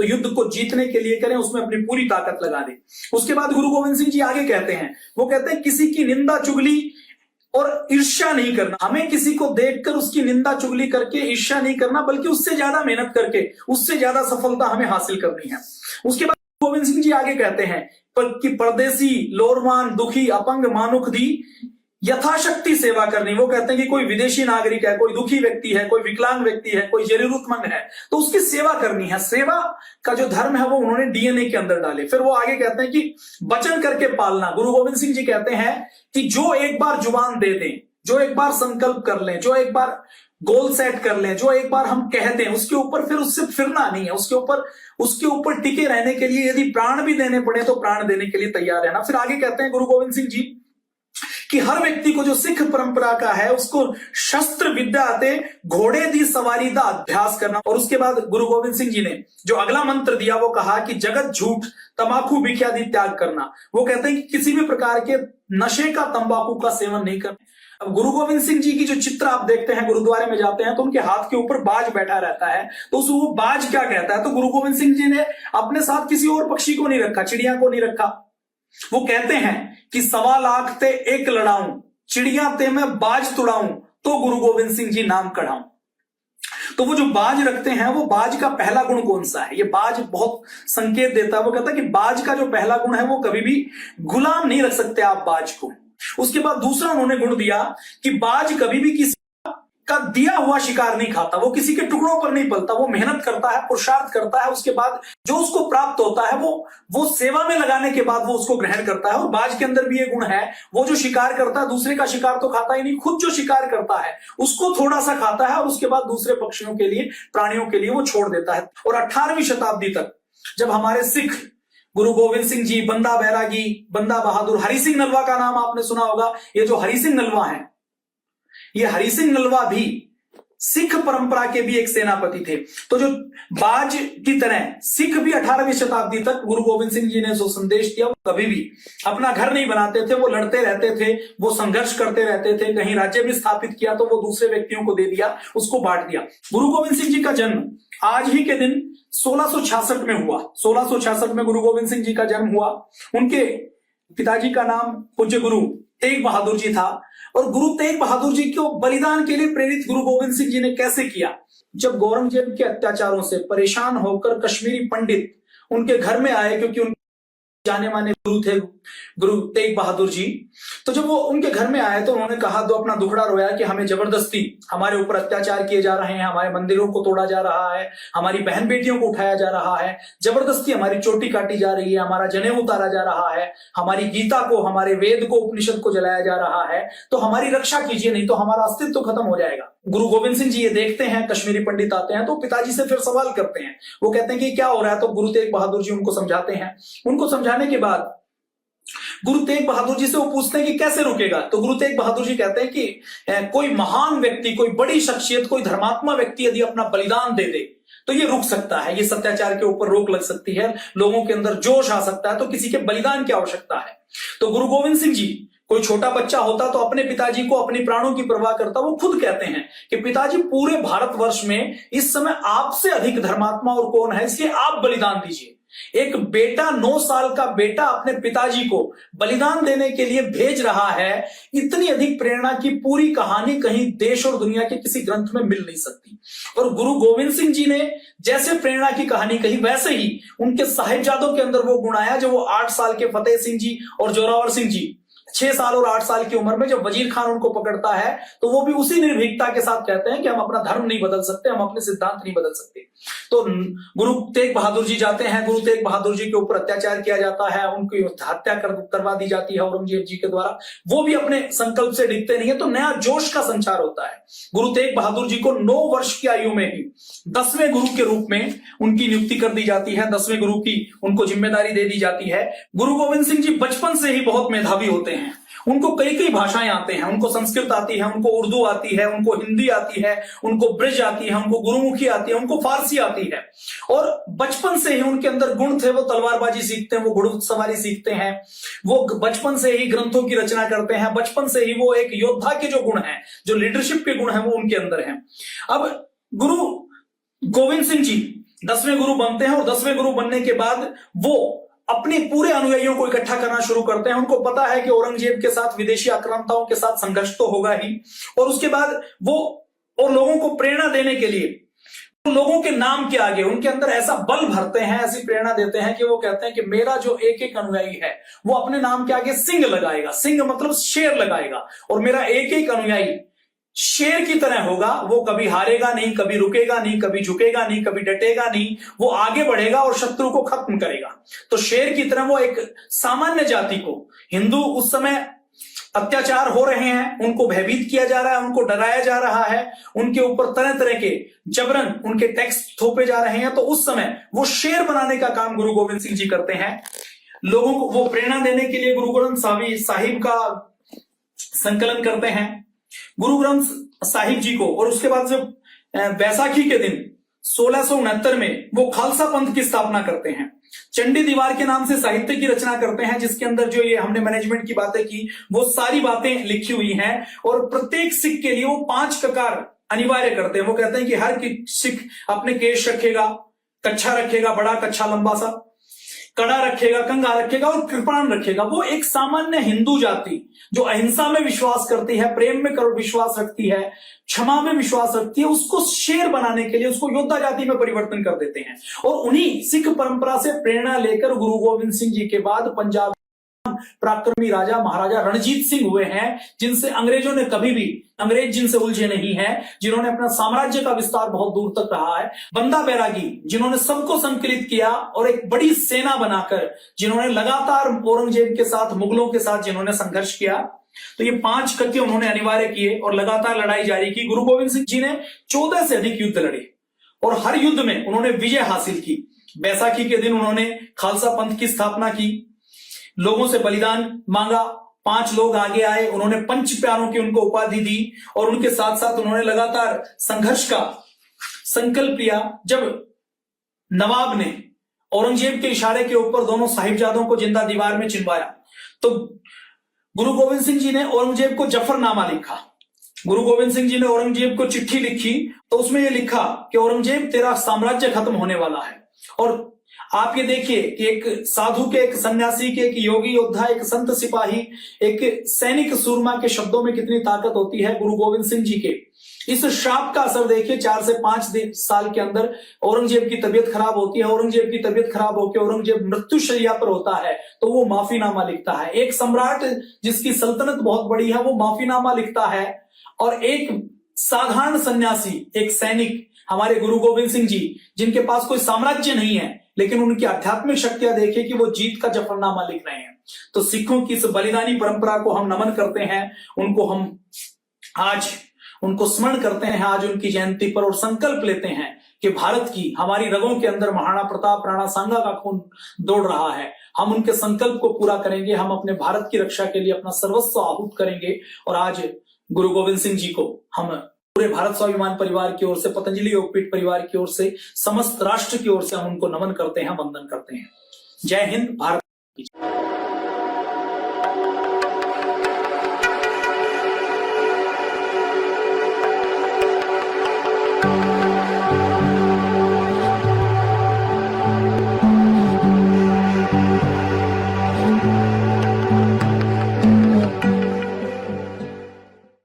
तो युद्ध को जीतने के लिए करें, उसमें अपनी पूरी ताकत लगा दें। उसके बाद गुरु गोविंद सिंह जी आगे कहते हैं, वो कहते हैं किसी की निंदा चुगली और ईर्ष्या नहीं करना। हमें किसी को देखकर उसकी निंदा चुगली करके ईर्ष्या नहीं करना, बल्कि उससे ज्यादा मेहनत करके उससे ज्यादा सफलता हमें हासिल करनी है। उसके बाद गोविंद सिंह जी आगे कहते हैं कि परदेसी लोरमान दुखी अपंग मानुख दी यथाशक्ति सेवा करनी। वो कहते हैं कि कोई विदेशी नागरिक है, कोई दुखी व्यक्ति है, कोई विकलांग व्यक्ति है, कोई जरूरतमंद है, तो उसकी सेवा करनी है। सेवा का जो धर्म है वो उन्होंने डीएनए के अंदर डाले। फिर वो आगे कहते हैं कि वचन करके पालना। गुरु गोविंद सिंह जी कहते हैं कि जो एक बार जुबान दे दें, जो एक बार संकल्प कर लें, जो एक बार गोल सेट कर लें, जो एक बार हम कह दें, उसके ऊपर फिर उससे फिरना नहीं है। उसके ऊपर टिके रहने के लिए यदि प्राण भी देने पड़े तो प्राण देने के लिए तैयार रहना। फिर आगे कहते हैं गुरु गोविंद सिंह जी कि हर व्यक्ति को जो सिख परंपरा का है उसको शस्त्र विद्या आते घोड़े दी सवारी का अभ्यास करना। और उसके बाद गुरु गोविंद सिंह जी ने जो अगला मंत्र दिया वो कहा कि जगत झूठ तंबाकू भिख्यादि त्याग करना। वो कहते हैं कि किसी भी प्रकार के नशे का तंबाकू का सेवन नहीं करना। अब गुरु गोविंद सिंह जी की जो चित्र आप देखते हैं, गुरुद्वारे में जाते हैं तो उनके हाथ के ऊपर बाज बैठा रहता है, तो वो बाज क्या कहता है? तो गुरु गोविंद सिंह जी ने अपने साथ किसी और पक्षी को नहीं रखा, चिड़िया को नहीं रखा। वो कहते हैं कि 1.25 लाख ते एक लड़ाऊं, चिड़िया ते मैं बाज तुड़ाऊं, तो गुरु गोविंद सिंह जी नाम कढ़ाऊं। तो वो जो बाज रखते हैं, वो बाज का पहला गुण कौन सा है? ये बाज बहुत संकेत देता है। वो कहता है कि बाज का जो पहला गुण है वो कभी भी गुलाम नहीं रख सकते आप बाज को। उसके बाद दूसरा उन्होंने गुण दिया कि बाज कभी भी किसी का दिया हुआ शिकार नहीं खाता, वो किसी के टुकड़ों पर नहीं पलता, वो मेहनत करता है, पुरुषार्थ करता है, उसके बाद जो उसको प्राप्त होता है वो सेवा में लगाने के बाद वो उसको ग्रहण करता है। और बाज के अंदर भी ये गुण है, वो जो शिकार करता है दूसरे का शिकार तो खाता ही नहीं, खुद जो शिकार करता है उसको थोड़ा सा खाता है और उसके बाद दूसरे पक्षियों के लिए, प्राणियों के लिए वो छोड़ देता है। और 18वीं शताब्दी तक जब हमारे सिख गुरु गोविंद सिंह जी, बंदा बैरागी, बंदा बहादुर, हरि सिंह नलवा का नाम आपने सुना होगा। ये जो हरि सिंह नलवा है, ये हरि सिंह नलवा भी सिख परंपरा के भी एक सेनापति थे। तो जो बाज की तरह सिख भी 18वीं शताब्दी तक गुरु गोविंद सिंह जी ने जो संदेश दिया, वो कभी भी अपना घर नहीं बनाते थे, वो लड़ते रहते थे, वो संघर्ष करते रहते थे। कहीं राज्य भी स्थापित किया तो वो दूसरे व्यक्तियों को दे दिया, उसको बांट दिया। गुरु गोविंद सिंह जी का जन्म आज ही के दिन 1666 में हुआ। 1666 में गुरु गोविंद सिंह जी का जन्म हुआ। उनके पिताजी का नाम पूज्य गुरु तेग बहादुर जी था। और गुरु तेग बहादुर जी को बलिदान के लिए प्रेरित गुरु गोविंद सिंह जी ने कैसे किया? जब औरंगजेब के अत्याचारों से परेशान होकर कश्मीरी पंडित उनके घर में आए, क्योंकि उनके जाने माने गुरु थे गुरु तेग बहादुर जी, तो जब वो उनके घर में आए तो उन्होंने कहा, तो अपना दुखड़ा रोया कि हमें जबरदस्ती हमारे ऊपर अत्याचार किए जा रहे हैं, हमारे मंदिरों को तोड़ा जा रहा है, हमारी बहन बेटियों को उठाया जा रहा है, जबरदस्ती हमारी चोटी काटी जा रही है, हमारा जनेऊ उतारा जा रहा है, हमारी गीता को, हमारे वेद को, उपनिषद को जलाया जा रहा है, तो हमारी रक्षा कीजिए, नहीं तो हमारा अस्तित्व खत्म हो जाएगा। गुरु गोविंद सिंह जी ये देखते हैं, कश्मीरी पंडित आते हैं तो पिताजी से फिर सवाल करते हैं। वो कहते हैं कि क्या हो रहा है? तो गुरु तेग बहादुर जी उनको समझाते हैं। उनको समझाने के बाद गुरु तेग बहादुर जी से वो पूछते हैं कि कैसे रुकेगा? तो गुरु तेग बहादुर जी कहते हैं कि कोई महान व्यक्ति, कोई बड़ी शख्सियत, कोई धर्मात्मा व्यक्ति यदि अपना बलिदान दे दे तो ये रुक सकता है, ये अत्याचार के ऊपर रोक लग सकती है, लोगों के अंदर जोश आ सकता है, तो किसी के बलिदान की आवश्यकता है। तो गुरु गोविंद सिंह जी, कोई छोटा बच्चा होता तो अपने पिताजी को अपनी प्राणों की परवाह करता। वो खुद कहते हैं कि पिताजी, पूरे भारतवर्ष में इस समय आपसे अधिक धर्मात्मा और कौन है, इसलिए आप बलिदान दीजिए। एक बेटा, 9 साल का बेटा अपने पिताजी को बलिदान देने के लिए भेज रहा है, इतनी अधिक प्रेरणा की पूरी कहानी कहीं देश और दुनिया के किसी ग्रंथ में मिल नहीं सकती। और गुरु गोविंद सिंह जी ने जैसे प्रेरणा की कहानी कही, वैसे ही उनके साहिबजादों के अंदर वो गुण आया। जो वो 8 साल के फतेह सिंह जी और जोरावर सिंह जी 6 साल और 8 साल की उम्र में जब वजीर खान उनको पकड़ता है तो वो भी उसी निर्भीकता के साथ कहते हैं कि हम अपना धर्म नहीं बदल सकते, हम अपने सिद्धांत नहीं बदल सकते। तो गुरु तेग बहादुर जी जाते हैं, गुरु तेग बहादुर जी के ऊपर अत्याचार किया जाता है, उनकी हत्या करवा दी जाती है औरंगजेब जी के द्वारा। वो भी अपने संकल्प से डिगते नहीं है, तो नया जोश का संचार होता है। गुरु तेग बहादुर जी को 9 वर्ष की आयु में ही 10वें गुरु के रूप में उनकी नियुक्ति कर दी जाती है, 10वें गुरु की उनको जिम्मेदारी दे दी जाती है। गुरु गोविंद सिंह जी बचपन से ही बहुत मेधावी होते हैं। उनको कई भाषाएं आते हैं, उनको संस्कृत आती है, उनको उर्दू आती है, उनको हिंदी आती है, उनको ब्रज आती है, उनको गुरुमुखी आती है, उनको फारसी आती है। और बचपन से ही उनके अंदर गुण थे, वो तलवारबाजी सीखते हैं, वो घुड़सवारी सीखते हैं, वो बचपन से ही ग्रंथों की रचना करते हैं, बचपन से ही वो एक योद्धा के जो गुण हैं, जो लीडरशिप के गुण हैं, वो उनके अंदर हैं। अब गुरु गोविंद सिंह जी 10वें गुरु बनते हैं और 10वें गुरु बनने के बाद वो अपने पूरे अनुयायियों को इकट्ठा करना शुरू करते हैं। उनको पता है कि औरंगजेब के साथ, विदेशी आक्रांताओं के साथ संघर्ष तो होगा ही, और उसके बाद वो और लोगों को प्रेरणा देने के लिए लोगों के नाम के आगे उनके अंदर ऐसा बल भरते हैं, ऐसी प्रेरणा देते हैं कि वो कहते हैं कि मेरा जो एक एक अनुयायी है वो अपने नाम के आगे सिंह लगाएगा। सिंह मतलब शेर लगाएगा, और मेरा एक एक अनुयायी शेर की तरह होगा। वो कभी हारेगा नहीं, कभी रुकेगा नहीं, कभी झुकेगा नहीं, कभी डटेगा नहीं, वो आगे बढ़ेगा और शत्रु को खत्म करेगा। तो शेर की तरह वो एक सामान्य जाति को, हिंदू उस समय अत्याचार हो रहे हैं, उनको भयभीत किया जा रहा है, उनको डराया जा रहा है, उनके ऊपर तरह तरह के जबरन उनके टैक्स थोपे जा रहे हैं। तो उस समय वो शेर बनाने का काम गुरु गोविंद सिंह जी करते हैं। लोगों को वो प्रेरणा देने के लिए गुरु ग्रंथ साहिब का संकलन करते हैं, गुरु ग्रंथ साहिब जी को। और उसके बाद जब बैसाखी के दिन 1669 में वो खालसा पंथ की स्थापना करते हैं। चंडी दीवार के नाम से साहित्य की रचना करते हैं, जिसके अंदर जो ये हमने मैनेजमेंट की बातें की वो सारी बातें लिखी हुई हैं। और प्रत्येक सिख के लिए वो 5 ककार अनिवार्य करते हैं। वो कहते हैं कि हर सिख अपने केश रखेगा, कच्छा रखेगा, बड़ा कच्छा लंबा सा, कड़ा रखेगा, कंघा रखेगा और कृपाण रखेगा। वो एक सामान्य हिंदू जाति जो अहिंसा में विश्वास करती है, प्रेम में विश्वास रखती है, क्षमा में विश्वास रखती है, उसको शेर बनाने के लिए उसको योद्धा जाति में परिवर्तन कर देते हैं। और उन्हीं सिख परंपरा से प्रेरणा लेकर गुरु गोविंद सिंह जी के बाद पंजाब पराक्रमी राजा महाराजा रणजीत सिंह हुए हैं, जिनसे अंग्रेजों ने कभी भी, अंग्रेज जिनसे उलझे नहीं हैं, जिन्होंने अपना साम्राज्य का विस्तार बहुत दूर तक रहा है। बंदा बैरागी जिन्होंने सबको संकलित किया और एक बड़ी सेना बनाकर जिन्होंने लगातार औरंगजेब के साथ, मुगलों के साथ जिन्होंने संघर्ष किया। तो ये 5 कत्ते उन्होंने अनिवार्य किए और लगातार लड़ाई जारी की। गुरु गोविंद सिंह जी ने 14 से अधिक युद्ध लड़े और हर युद्ध में उन्होंने विजय हासिल की। बैसाखी के दिन उन्होंने खालसा पंथ की स्थापना की, लोगों से बलिदान मांगा, 5 लोग आगे आए, उन्होंने पंच प्यारों की उनको उपाधि दी और उनके साथ साथ उन्होंने लगातार संघर्ष का संकल्प लिया। जब नवाब ने औरंगजेब के इशारे के ऊपर दोनों साहिबजादों को जिंदा दीवार में चिनवाया, तो गुरु गोविंद सिंह जी ने औरंगजेब को जफरनामा लिखा। गुरु गोविंद सिंह जी ने औरंगजेब को चिट्ठी लिखी, तो उसमें यह लिखा कि औरंगजेब तेरा साम्राज्य खत्म होने वाला है। और आप ये देखिए कि एक साधु के, एक सन्यासी के, एक योगी योद्धा, एक संत सिपाही, एक सैनिक सूरमा के शब्दों में कितनी ताकत होती है। गुरु गोविंद सिंह जी के इस श्राप का असर देखिए, 4 से 5 साल के अंदर औरंगजेब की तबीयत खराब होती है। औरंगजेब की तबीयत खराब होकर औरंगजेब मृत्युशैया पर होता है, तो वो माफीनामा लिखता है। एक सम्राट जिसकी सल्तनत बहुत बड़ी है वो माफीनामा लिखता है, और एक साधारण सन्यासी, एक सैनिक, हमारे गुरु गोविंद सिंह जी, जिनके पास कोई साम्राज्य नहीं है लेकिन उनकी आध्यात्मिक शक्तियां देखिए कि वो जीत का जफरनामा लिख रहे हैं। तो सिखों की इस बलिदानी परंपरा को हम नमन करते हैं, उनको हम आज उनको स्मरण करते हैं आज उनकी जयंती पर, और संकल्प लेते हैं कि भारत की, हमारी रगों के अंदर महाराणा प्रताप, राणा सांगा का खून दौड़ रहा है। हम उनके संकल्प को पूरा करेंगे, हम अपने भारत की रक्षा के लिए अपना सर्वस्व आहूत करेंगे। और आज गुरु गोविंद सिंह जी को हम पूरे भारत स्वाभिमान परिवार की ओर से, पतंजलि योगपीठ परिवार की ओर से, समस्त राष्ट्र की ओर से हम उनको नमन करते हैं, वंदन करते हैं। जय हिंद, भारत की जय।